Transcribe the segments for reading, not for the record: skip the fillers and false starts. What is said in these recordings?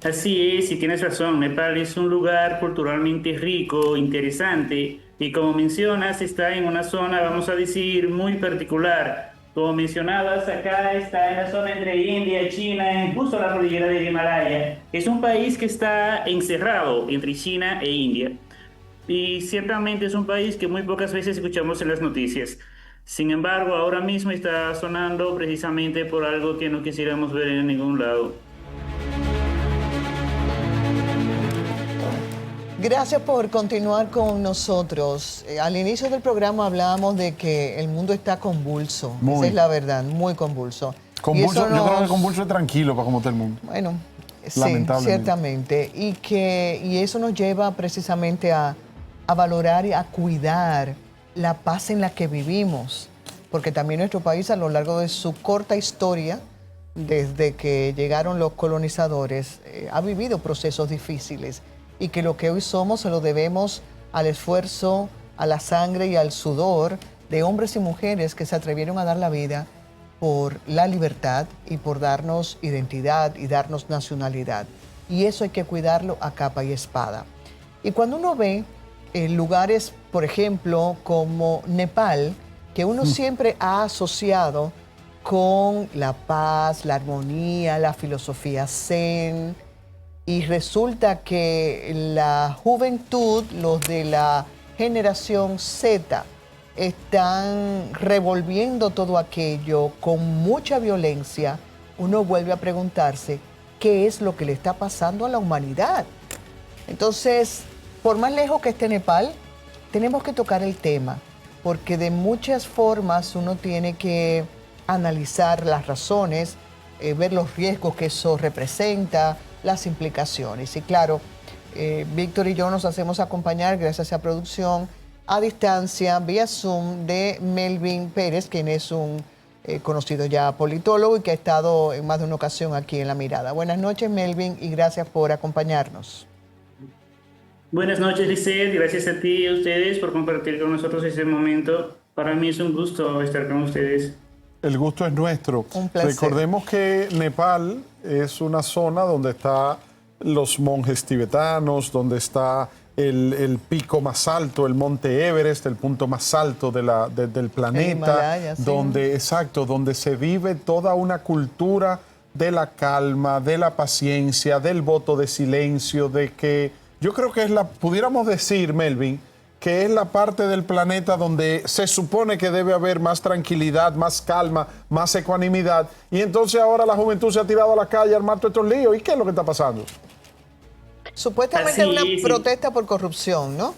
Así es, y tienes razón, Nepal es un lugar culturalmente rico, interesante, y como mencionas, está en una zona, vamos a decir, muy particular. Como mencionabas, acá está en la zona entre India y China, en justo la cordillera del Himalaya. Es un país que está encerrado entre China e India. Y ciertamente es un país que muy pocas veces escuchamos en las noticias. Sin embargo, ahora mismo está sonando precisamente por algo que no quisiéramos ver en ningún lado. Gracias por continuar con nosotros. Al inicio del programa hablábamos de que el mundo está convulso. Esa es Muy. la verdad, muy convulso. Y Convulso, eso yo creo que nos, convulso es tranquilo para como está el mundo. bueno, sí, Lamentablemente. ciertamente. Y eso nos lleva precisamente a valorar y a cuidar la paz en la que vivimos. Porque también nuestro país, a lo largo de su corta historia, desde que llegaron los colonizadores, ha vivido procesos difíciles y que lo que hoy somos se lo debemos al esfuerzo, a la sangre y al sudor de hombres y mujeres que se atrevieron a dar la vida por la libertad y por darnos identidad y darnos nacionalidad. Y eso hay que cuidarlo a capa y espada. Y cuando uno ve lugares, por ejemplo, como Nepal, que uno siempre ha asociado con la paz, la armonía, la filosofía zen, y resulta que la juventud, los de la generación Z, están revolviendo todo aquello con mucha violencia. Uno vuelve a preguntarse qué es lo que le está pasando a la humanidad. Entonces, por más lejos que esté Nepal, tenemos que tocar el tema, porque de muchas formas uno tiene que analizar las razones, ver los riesgos que eso representa, las implicaciones. Y claro, Víctor y yo nos hacemos acompañar, gracias a producción, a distancia, vía Zoom, de Melvin Pérez, quien es un conocido ya politólogo y que ha estado en más de una ocasión aquí en La Mirada. Buenas noches, Melvin, y gracias por acompañarnos. Buenas noches, Lisset. Gracias a ti y a ustedes por compartir con nosotros este momento. Para mí es un gusto estar con ustedes. El gusto es nuestro. Un placer. Recordemos que Nepal es una zona donde están los monjes tibetanos, donde está el pico más alto, el monte Everest, el punto más alto del planeta, Himalaya, sí. donde se vive toda una cultura de la calma, de la paciencia, del voto de silencio, de que yo creo que pudiéramos decir, Melvin, que es la parte del planeta donde se supone que debe haber más tranquilidad, más calma, más ecuanimidad. Y entonces ahora la juventud se ha tirado a la calle a armar todos estos líos. ¿Y qué es lo que está pasando? Supuestamente una Así es, protesta por corrupción, ¿no?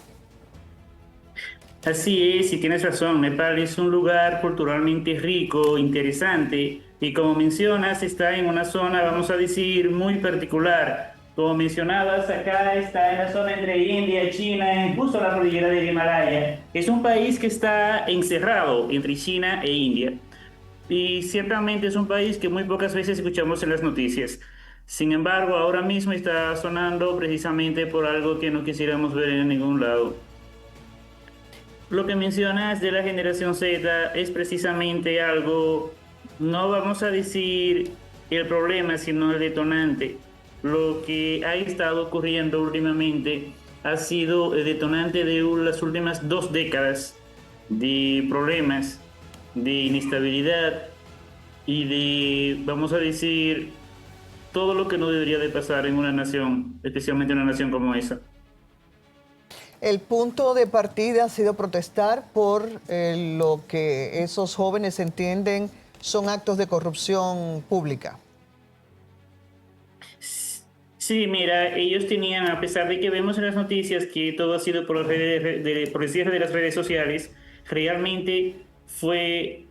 así es, y tienes razón. Nepal es un lugar culturalmente rico, interesante, y como mencionas, está en una zona, vamos a decir, muy particular. Como mencionabas, acá está en la zona entre India y China, en justo la cordillera del Himalaya. Es un país que está encerrado entre China e India. Y ciertamente es un país que muy pocas veces escuchamos en las noticias. Sin embargo, ahora mismo está sonando precisamente por algo que no quisiéramos ver en ningún lado. Lo que mencionas de la generación Z es precisamente algo, no vamos a decir el problema, sino el detonante. Lo que ha estado ocurriendo últimamente ha sido el detonante de las últimas 2 décadas de problemas, de inestabilidad y de, vamos a decir, todo lo que no debería de pasar en una nación, especialmente en una nación como esa. El punto de partida ha sido protestar por lo que esos jóvenes entienden son actos de corrupción pública. Sí, mira, ellos tenían, a pesar de que vemos en las noticias que todo ha sido por, por el cierre de las redes sociales, realmente fue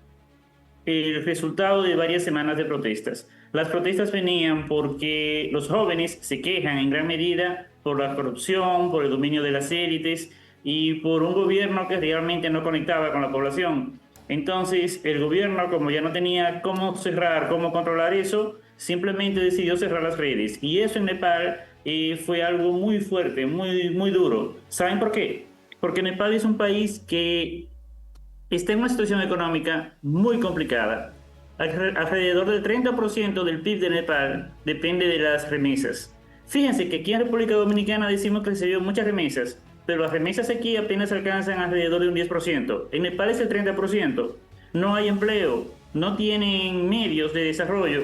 el resultado de varias semanas de protestas. Las protestas venían porque los jóvenes se quejan en gran medida por la corrupción, por el dominio de las élites y por un gobierno que realmente no conectaba con la población. Entonces, el gobierno, como ya no tenía cómo cerrar, cómo controlar eso, simplemente decidió cerrar las redes. Y eso en Nepal fue algo muy fuerte, muy duro. ¿Saben por qué? Porque Nepal es un país que está en una situación económica muy complicada. Alrededor del 30% del PIB de Nepal depende de las remesas. Fíjense que aquí en República Dominicana decimos que recibió muchas remesas, pero las remesas aquí apenas alcanzan alrededor de un 10%. En Nepal es el 30%. No hay empleo, no tienen medios de desarrollo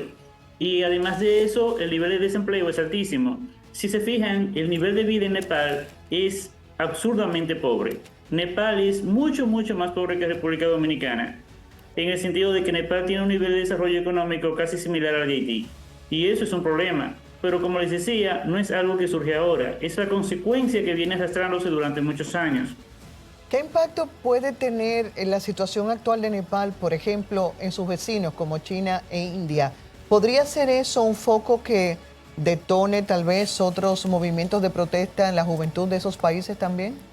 y además de eso el nivel de desempleo es altísimo. Si se fijan, el nivel de vida en Nepal es absurdamente pobre. Nepal es mucho, mucho más pobre que República Dominicana, en el sentido de que Nepal tiene un nivel de desarrollo económico casi similar al de Haití. Y eso es un problema. Pero como les decía, no es algo que surge ahora, es la consecuencia que viene arrastrándose durante muchos años. ¿Qué impacto puede tener en la situación actual de Nepal, por ejemplo, en sus vecinos como China e India? ¿Podría ser eso un foco que detone tal vez otros movimientos de protesta en la juventud de esos países también?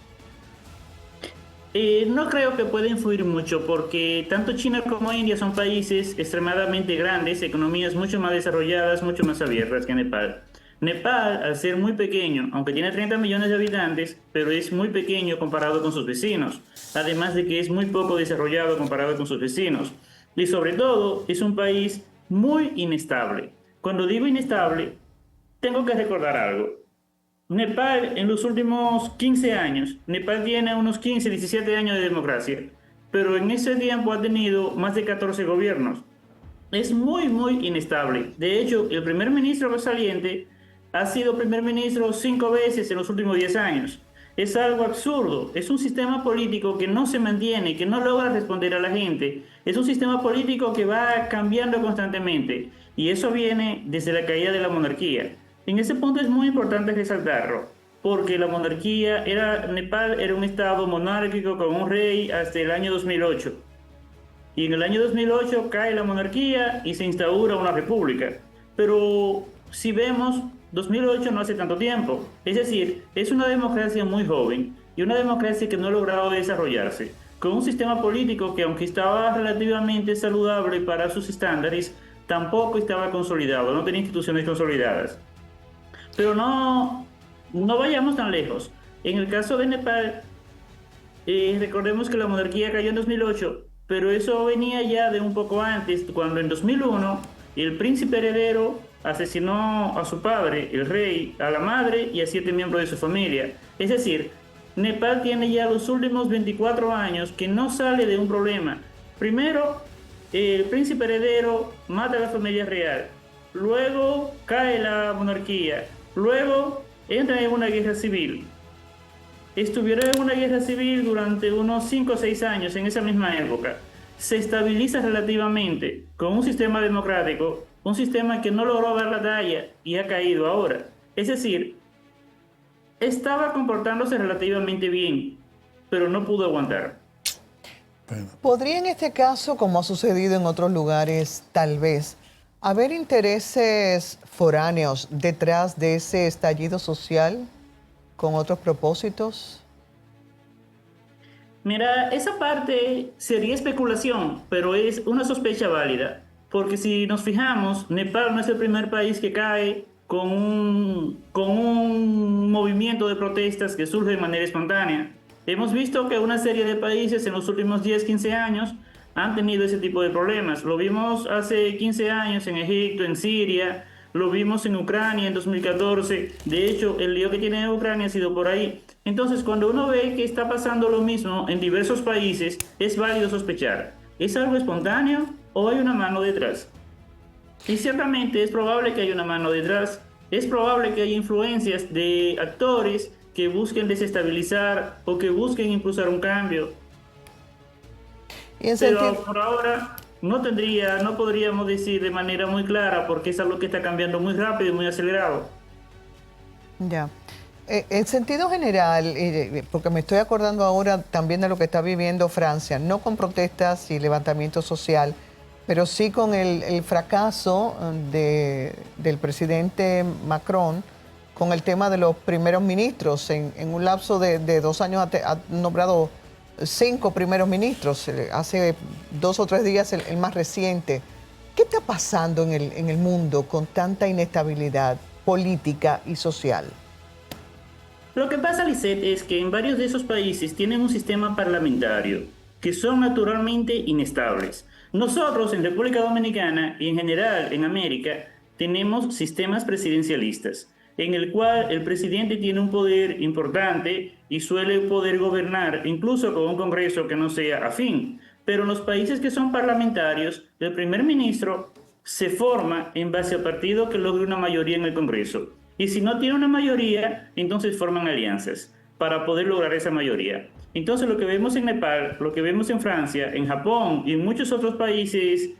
No creo que pueda influir mucho porque tanto China como India son países extremadamente grandes, economías mucho más desarrolladas, mucho más abiertas que Nepal. Nepal, al ser muy pequeño, aunque tiene 30 millones de habitantes, pero es muy pequeño comparado con sus vecinos, además de que es muy poco desarrollado comparado con sus vecinos. Y sobre todo, es un país muy inestable. Cuando digo inestable, tengo que recordar algo. Nepal en los últimos 15 años, Nepal tiene unos 15, 17 años de democracia, pero en ese tiempo ha tenido más de 14 gobiernos. Es muy, muy inestable. De hecho, el primer ministro saliente ha sido primer ministro 5 veces en los últimos 10 años. Es algo absurdo. Es un sistema político que no se mantiene, que no logra responder a la gente. Es un sistema político que va cambiando constantemente. Y eso viene desde la caída de la monarquía. En ese punto es muy importante resaltarlo, porque la monarquía Nepal era un estado monárquico con un rey hasta el año 2008. Y en el año 2008 cae la monarquía y se instaura una república. Pero si vemos, 2008 no hace tanto tiempo. Es decir, es una democracia muy joven y una democracia que no ha logrado desarrollarse, con un sistema político que aunque estaba relativamente saludable para sus estándares, tampoco estaba consolidado, no tenía instituciones consolidadas. Pero no vayamos tan lejos. En el caso de Nepal, recordemos que la monarquía cayó en 2008, pero eso venía ya de un poco antes, cuando en 2001 el príncipe heredero asesinó a su padre, el rey, a la madre y a 7 miembros de su familia. Es decir, Nepal tiene ya los últimos 24 años que no sale de un problema. Primero, el príncipe heredero mata a la familia real, luego cae la monarquía, luego entra en una guerra civil. Estuvieron en una guerra civil durante unos 5 o 6 años en esa misma época. Se estabiliza relativamente con un sistema democrático, un sistema que no logró dar la talla y ha caído ahora. Es decir, estaba comportándose relativamente bien, pero no pudo aguantar. ¿Podría en este caso, como ha sucedido en otros lugares, tal vez, haber intereses foráneos detrás de ese estallido social con otros propósitos? Mira, esa parte sería especulación, pero es una sospecha válida, porque si nos fijamos, Nepal no es el primer país que cae con un movimiento de protestas que surge de manera espontánea. Hemos visto que una serie de países en los últimos 10, 15 años han tenido ese tipo de problemas. Lo vimos hace 15 años en Egipto, en Siria, lo vimos en Ucrania en 2014. De hecho, el lío que tiene Ucrania ha sido por ahí. Entonces, cuando uno ve que está pasando lo mismo en diversos países, es válido sospechar. ¿Es algo espontáneo o hay una mano detrás? Y ciertamente es probable que haya una mano detrás. Es probable que haya influencias de actores que busquen desestabilizar o que busquen impulsar un cambio. Pero por ahora no podríamos decir de manera muy clara porque es algo que está cambiando muy rápido y muy acelerado. Ya. En sentido general, porque me estoy acordando ahora también de lo que está viviendo Francia, no con protestas y levantamiento social, pero sí con el fracaso del presidente Macron con el tema de los primeros ministros. En un lapso de 2 años ha nombrado 5 primeros ministros, hace 2 o 3 días el más reciente. ¿Qué está pasando en el mundo con tanta inestabilidad política y social? Lo que pasa, Lisette, es que en varios de esos países tienen un sistema parlamentario que son naturalmente inestables. Nosotros en República Dominicana y en general en América tenemos sistemas presidencialistas. en el cual el presidente tiene un poder importante y suele poder gobernar, incluso con un Congreso que no sea afín. Pero en los países que son parlamentarios, el primer ministro se forma en base al partido que logre una mayoría en el Congreso. Y si no tiene una mayoría, entonces forman alianzas para poder lograr esa mayoría. Entonces lo que vemos en Nepal, lo que vemos en Francia, en Japón y en muchos otros países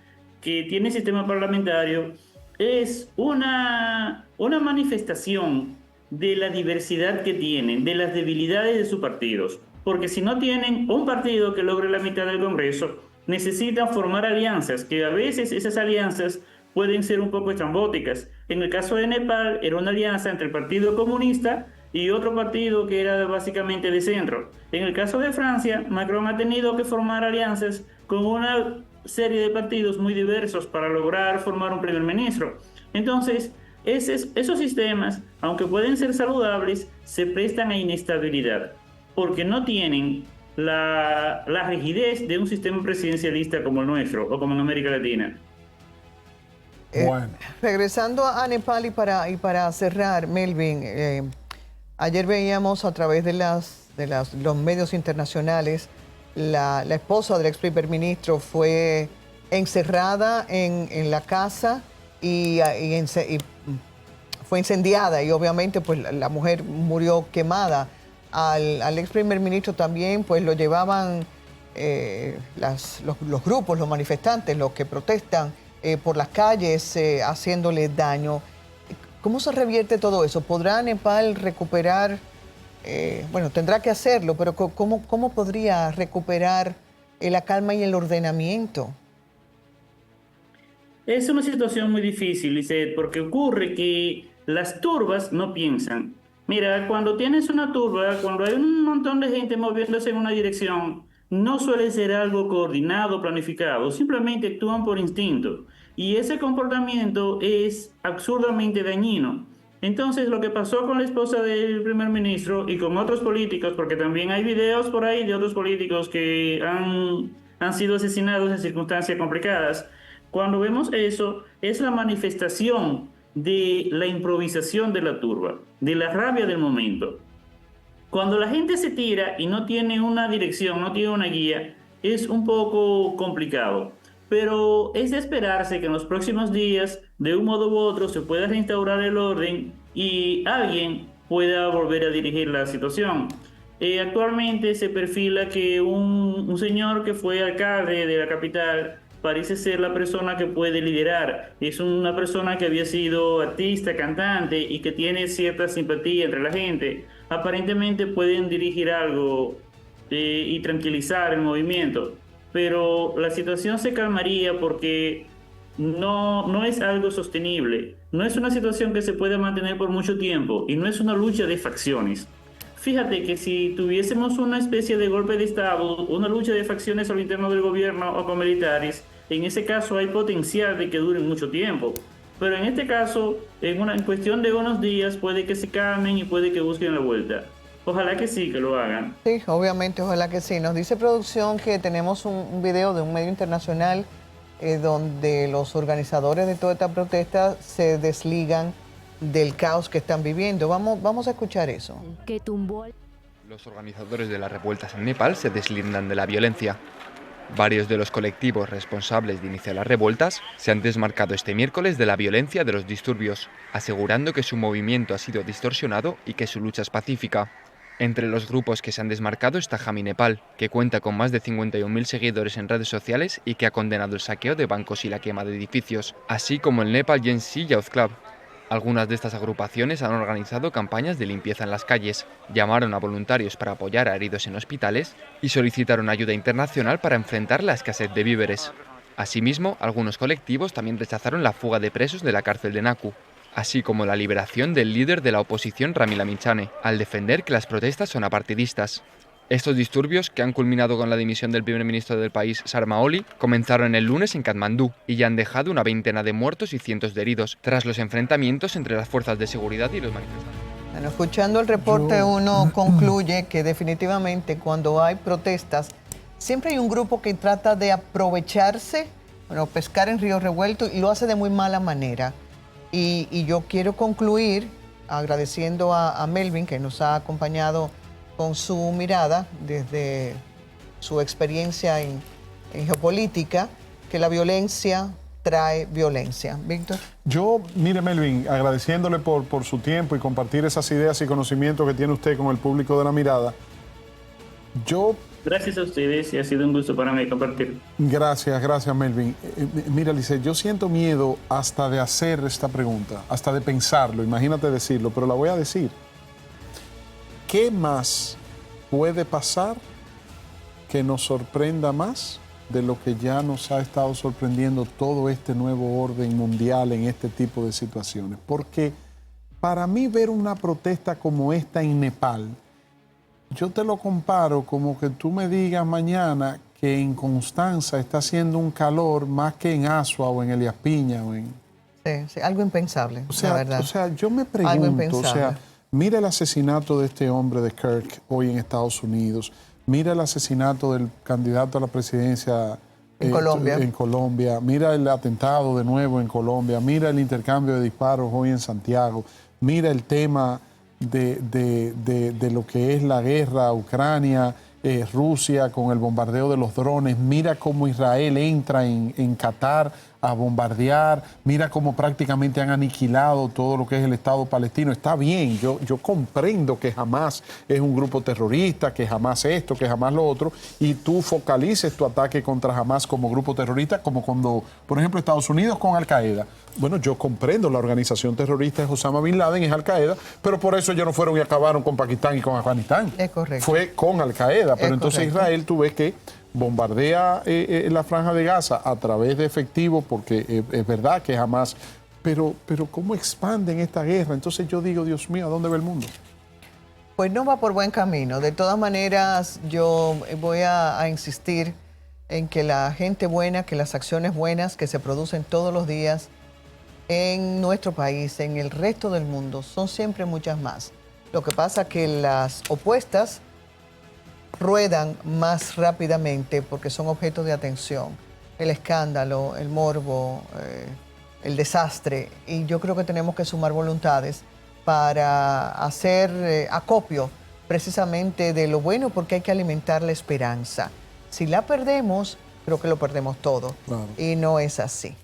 que tienen sistema parlamentario es una manifestación de la diversidad que tienen, de las debilidades de sus partidos. Porque si no tienen un partido que logre la mitad del Congreso, necesitan formar alianzas, que a veces esas alianzas pueden ser un poco estrambóticas. En el caso de Nepal era una alianza entre el Partido Comunista y otro partido que era básicamente de centro. En el caso de Francia, Macron ha tenido que formar alianzas con una serie de partidos muy diversos para lograr formar un primer ministro. Entonces, esos sistemas, aunque pueden ser saludables, se prestan a inestabilidad, porque no tienen la rigidez de un sistema presidencialista como el nuestro o como en América Latina. Bueno. Regresando a Nepal y para cerrar, Melvin, ayer veíamos a través de los medios internacionales la esposa del ex primer ministro fue encerrada en la casa y fue incendiada y obviamente pues la mujer murió quemada. Al ex primer ministro también pues lo llevaban los grupos, los manifestantes, los que protestan por las calles haciéndole daño. ¿Cómo se revierte todo eso? ¿Podrá Nepal recuperar? Bueno, tendrá que hacerlo, pero ¿cómo podría recuperar la calma y el ordenamiento? Es una situación muy difícil, Lisette, porque ocurre que las turbas no piensan. Mira, cuando tienes una turba, cuando hay un montón de gente moviéndose en una dirección, no suele ser algo coordinado, planificado, simplemente actúan por instinto. Y ese comportamiento es absurdamente dañino. Entonces, lo que pasó con la esposa del primer ministro y con otros políticos, porque también hay videos por ahí de otros políticos que han sido asesinados en circunstancias complicadas, cuando vemos eso, es la manifestación de la improvisación de la turba, de la rabia del momento. Cuando la gente se tira y no tiene una dirección, no tiene una guía, es un poco complicado. Pero es de esperarse que en los próximos días, de un modo u otro, se pueda reinstaurar el orden y alguien pueda volver a dirigir la situación. Actualmente se perfila que un señor que fue alcalde de la capital parece ser la persona que puede liderar. Es una persona que había sido artista, cantante y que tiene cierta simpatía entre la gente. Aparentemente pueden dirigir algo y tranquilizar el movimiento. Pero la situación se calmaría porque no es algo sostenible. No es una situación que se pueda mantener por mucho tiempo y no es una lucha de facciones. Fíjate que si tuviésemos una especie de golpe de Estado, una lucha de facciones al interno del gobierno o con militares, en ese caso hay potencial de que duren mucho tiempo. Pero en este caso, en cuestión de unos días, puede que se calmen y puede que busquen la vuelta. Ojalá que sí, que lo hagan. Sí, obviamente, ojalá que sí. Nos dice producción que tenemos un video de un medio internacional donde los organizadores de toda esta protesta se desligan del caos que están viviendo. Vamos a escuchar eso. Los organizadores de las revueltas en Nepal se deslindan de la violencia. Varios de los colectivos responsables de iniciar las revueltas se han desmarcado este miércoles de la violencia de los disturbios, asegurando que su movimiento ha sido distorsionado y que su lucha es pacífica. Entre los grupos que se han desmarcado está Jami Nepal, que cuenta con más de 51.000 seguidores en redes sociales y que ha condenado el saqueo de bancos y la quema de edificios, así como el Nepal Gen Z Youth Club. Algunas de estas agrupaciones han organizado campañas de limpieza en las calles, llamaron a voluntarios para apoyar a heridos en hospitales y solicitaron ayuda internacional para enfrentar la escasez de víveres. Asimismo, algunos colectivos también rechazaron la fuga de presos de la cárcel de Naku, así como la liberación del líder de la oposición Ramila Minchane, al defender que las protestas son apartidistas. Estos disturbios, que han culminado con la dimisión del primer ministro del país, Sharma Oli, comenzaron el lunes en Katmandú y ya han dejado una veintena de muertos y cientos de heridos, tras los enfrentamientos entre las fuerzas de seguridad y los manifestantes. Bueno, escuchando el reporte uno concluye que definitivamente cuando hay protestas, siempre hay un grupo que trata de aprovecharse, pescar en río revuelto y lo hace de muy mala manera. Y yo quiero concluir agradeciendo a Melvin que nos ha acompañado con su mirada desde su experiencia en geopolítica, que la violencia trae violencia. Víctor. Yo, mire Melvin, agradeciéndole por su tiempo y compartir esas ideas y conocimientos que tiene usted con el público de La Mirada. Gracias a ustedes y ha sido un gusto para mí compartir. Gracias Melvin. Mira, Lice, yo siento miedo hasta de hacer esta pregunta, hasta de pensarlo, imagínate decirlo, pero la voy a decir. ¿Qué más puede pasar que nos sorprenda más de lo que ya nos ha estado sorprendiendo todo este nuevo orden mundial en este tipo de situaciones? Porque para mí ver una protesta como esta en Nepal, yo te lo comparo como que tú me digas mañana que en Constanza está haciendo un calor más que en Asua o en Elías Piña. Sí, algo impensable, la verdad. O sea, yo me pregunto, mira el asesinato de este hombre de Kirk hoy en Estados Unidos, mira el asesinato del candidato a la presidencia en Colombia, mira el atentado de nuevo en Colombia, mira el intercambio de disparos hoy en Santiago, mira el tema de lo que es la guerra Ucrania, Rusia con el bombardeo de los drones, mira cómo Israel entra en Qatar a bombardear, mira cómo prácticamente han aniquilado todo lo que es el Estado palestino. Está bien, yo comprendo que Hamas es un grupo terrorista, que Hamas esto, que Hamas lo otro, y tú focalices tu ataque contra Hamas como grupo terrorista, como cuando, por ejemplo, Estados Unidos con Al-Qaeda. Bueno, yo comprendo, la organización terrorista es Osama Bin Laden, es Al-Qaeda, pero por eso ellos no fueron y acabaron con Pakistán y con Afganistán. Es correcto. Fue con Al-Qaeda, pero entonces Israel, tú ves que bombardea la Franja de Gaza a través de efectivo, porque es verdad que jamás, pero ¿cómo expanden esta guerra? Entonces yo digo, Dios mío, ¿a dónde va el mundo? Pues no va por buen camino. De todas maneras, yo voy a insistir en que la gente buena, que las acciones buenas que se producen todos los días en nuestro país, en el resto del mundo, son siempre muchas más. Lo que pasa es que las opuestas ruedan más rápidamente porque son objeto de atención. El escándalo, el morbo, el desastre. Y yo creo que tenemos que sumar voluntades para hacer acopio precisamente de lo bueno, porque hay que alimentar la esperanza. Si la perdemos, creo que lo perdemos todo. Claro. Y no es así.